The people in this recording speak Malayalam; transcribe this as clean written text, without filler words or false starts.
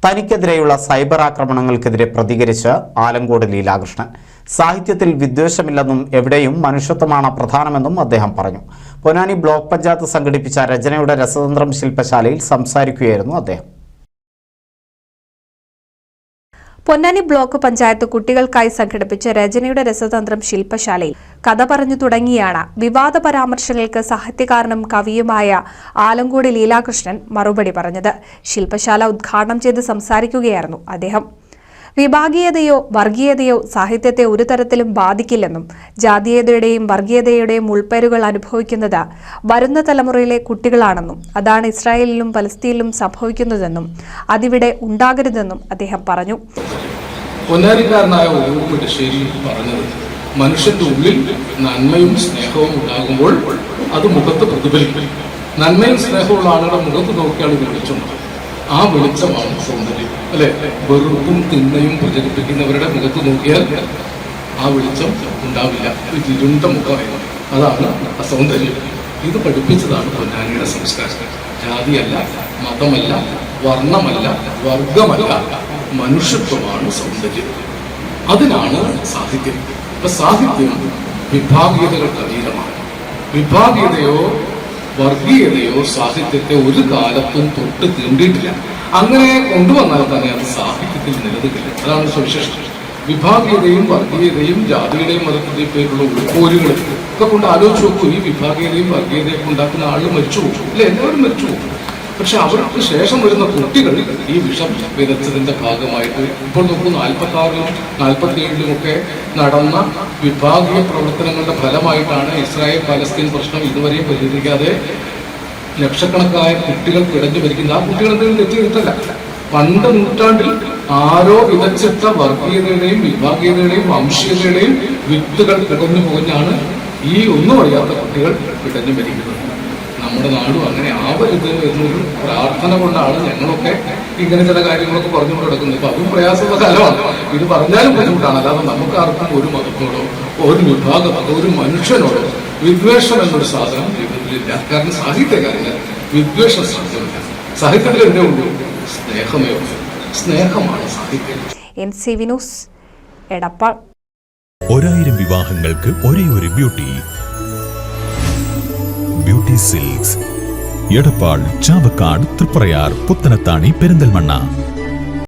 തനിക്കെതിരെയുള്ള സൈബർ ആക്രമണങ്ങൾക്കെതിരെ പ്രതികരിച്ച് ആലങ്കോട് ലീലാകൃഷ്ണൻ. സാഹിത്യത്തിൽ വിദ്വേഷമില്ലെന്നും എവിടെയും മനുഷ്യത്വമാണ് പ്രധാനമെന്നും അദ്ദേഹം പറഞ്ഞു. പൊന്നാനി ബ്ലോക്ക് പഞ്ചായത്ത് സംഘടിപ്പിച്ച രചനയുടെ രസതന്ത്രം ശില്പശാലയിൽ സംസാരിക്കുകയായിരുന്നു അദ്ദേഹം. പൊന്നാനി ബ്ലോക്ക് പഞ്ചായത്ത് കുട്ടികൾക്കായി സംഘടിപ്പിച്ച രചനയുടെ രസതന്ത്രം ശില്പശാലയിൽ കഥ പറഞ്ഞു തുടങ്ങിയാണ് വിവാദ പരാമർശങ്ങൾക്ക് സാഹിത്യകാരനും കവിയുമായ ആലങ്കോട് ലീലാകൃഷ്ണൻ മറുപടി പറഞ്ഞത്. ശില്പശാല ഉദ്ഘാടനം ചെയ്ത് സംസാരിക്കുകയായിരുന്നു അദ്ദേഹം. വിഭാഗീയതയോ വർഗീയതയോ സാഹിത്യത്തെ ഒരു തരത്തിലും ബാധിക്കില്ലെന്നും ജാതീയതയുടെയും വർഗീയതയുടെയും ഉൾപ്പേരുകൾ അനുഭവിക്കുന്നത് വരുന്ന തലമുറയിലെ കുട്ടികളാണെന്നും അതാണ് ഇസ്രായേലിലും പലസ്തീനിലും സംഭവിക്കുന്നതെന്നും അതിവിടെ ഉണ്ടാകരുതെന്നും അദ്ദേഹം പറഞ്ഞു. പൊന്നാനിക്കാരനായ പറഞ്ഞത് മനുഷ്യന്റെ ഉള്ളിൽ നന്മയും സ്നേഹവും ഉണ്ടാകുമ്പോൾ അത് മുഖത്ത് പ്രതിഫലിക്കും. നന്മയും സ്നേഹമുള്ള ആളുകളുടെ മുഖത്ത് നോക്കിയാണ് ഇത് വിളിച്ചുള്ളത്. ആ വെളിച്ചമാണ് സൗന്ദര്യം, അല്ലെ? വെറുപ്പും തിന്മയും പ്രചരിപ്പിക്കുന്നവരുടെ മുഖത്ത് നോക്കിയാൽ ആ വെളിച്ചം ഉണ്ടാവില്ല. ഇരുണ്ട മുഖമായിരുന്നു. അതാണ് അസൗന്ദര്യം. ഇത് പഠിപ്പിച്ചതാണ് പൊന്നാനിയുടെ സംസ്കാരം. ജാതിയല്ല, മതമല്ല, വർണ്ണമല്ല, വർഗമല്ല, മനുഷ്യത്വമാണ് സൗന്ദര്യം. അതിനാണ് സാഹിത്യം. ഇപ്പൊ സാഹിത്യം വിഭാഗീയതകൾക്ക് അതീതമാണ്. വിഭാഗീയതയോ വർഗീയതയോ സാഹിത്യത്തെ ഒരു കാലത്തും തൊട്ട് തീണ്ടിയിട്ടില്ല. അങ്ങനെ കൊണ്ടുവന്നാൽ തന്നെ അത് സാഹിത്യത്തിൽ നിലനിൽക്കില്ല. അതാണ് സവിശേഷത. വിഭാഗീയതയും വർഗീയതയും ജാതിയുടെയും മതത്തിന്റെയും പേരിലുള്ള ഉൾപ്പോരുകൾ ഒക്കെ കൊണ്ട് ആലോചിച്ച് നോക്കൂ. ഈ വിഭാഗീയതയും വർഗീയതയും ഉണ്ടാക്കുന്ന ആളുകൾ മരിച്ചു പോകും, അല്ലെ? എല്ലാവരും മരിച്ചു പോകും. പക്ഷെ അവർക്ക് ശേഷം വരുന്ന കുട്ടികൾ ഈ വിഷം വിതച്ചതിന്റെ ഭാഗമായിട്ട് ഇപ്പോൾ നോക്കൂ, 46-ലും 47-ലും നടന്ന വിഭാഗീയ പ്രവർത്തനങ്ങളുടെ ഫലമായിട്ടാണ് ഇസ്രായേൽ പലസ്തീൻ പ്രശ്നം ഇതുവരെയും പരിഹരിക്കാതെ ലക്ഷക്കണക്കായ കുട്ടികൾ പിടഞ്ഞു മരിക്കുന്നത്. ആ കുട്ടികൾ എന്തെങ്കിലും തെറ്റിയിരുത്തല്ല. പണ്ട് നൂറ്റാണ്ടിൽ ആരോ വിതച്ചിട്ട വർഗീയതയുടെയും വിഭാഗീയതയുടെയും വംശീയതയുടെയും വിത്തുകൾ പിടഞ്ഞു പുകഞ്ഞാണ് ഈ ഒന്നും അറിയാത്ത കുട്ടികൾ പിടഞ്ഞു മരിക്കുന്നത്. നമ്മുടെ നാടും അങ്ങനെ ആവരുത് എന്നൊരു പ്രാർത്ഥന കൊണ്ടാണ് ഞങ്ങളൊക്കെ ഇങ്ങനെ ചില കാര്യങ്ങളൊക്കെ പറഞ്ഞുകൊണ്ട് കിടക്കുന്നത്. ഇപ്പൊ അതും പ്രയാസമുള്ള കാലമാണ്. ഇത് പറഞ്ഞാലും ബുദ്ധിമുട്ടാണ്. അല്ലാതെ നമുക്കാർക്കും ഒരു മതത്തോടോ ഒരു വിഭാഗത്തോടോ ഒരു മനുഷ്യനോടോ വിദ്വേഷം എന്നൊരു സാധനം ജീവിതത്തിലില്ല. കാരണം സാഹിത്യകാരന് വിദ്വേഷം സാധ്യമല്ല. സാഹിത്യത്തിൽ എന്തേ ഉള്ളൂ? സ്നേഹമേ ഉള്ളൂ. സ്നേഹമാണ് സാഹിത്യം. NCV news, Edappal. 1000 വിവാഹങ്ങൾക്ക് ഒരേ ഒരു beauty. Beauty silks, Edappal, Chavakkad, Triprayar, Puthanathani, Perinthalmanna.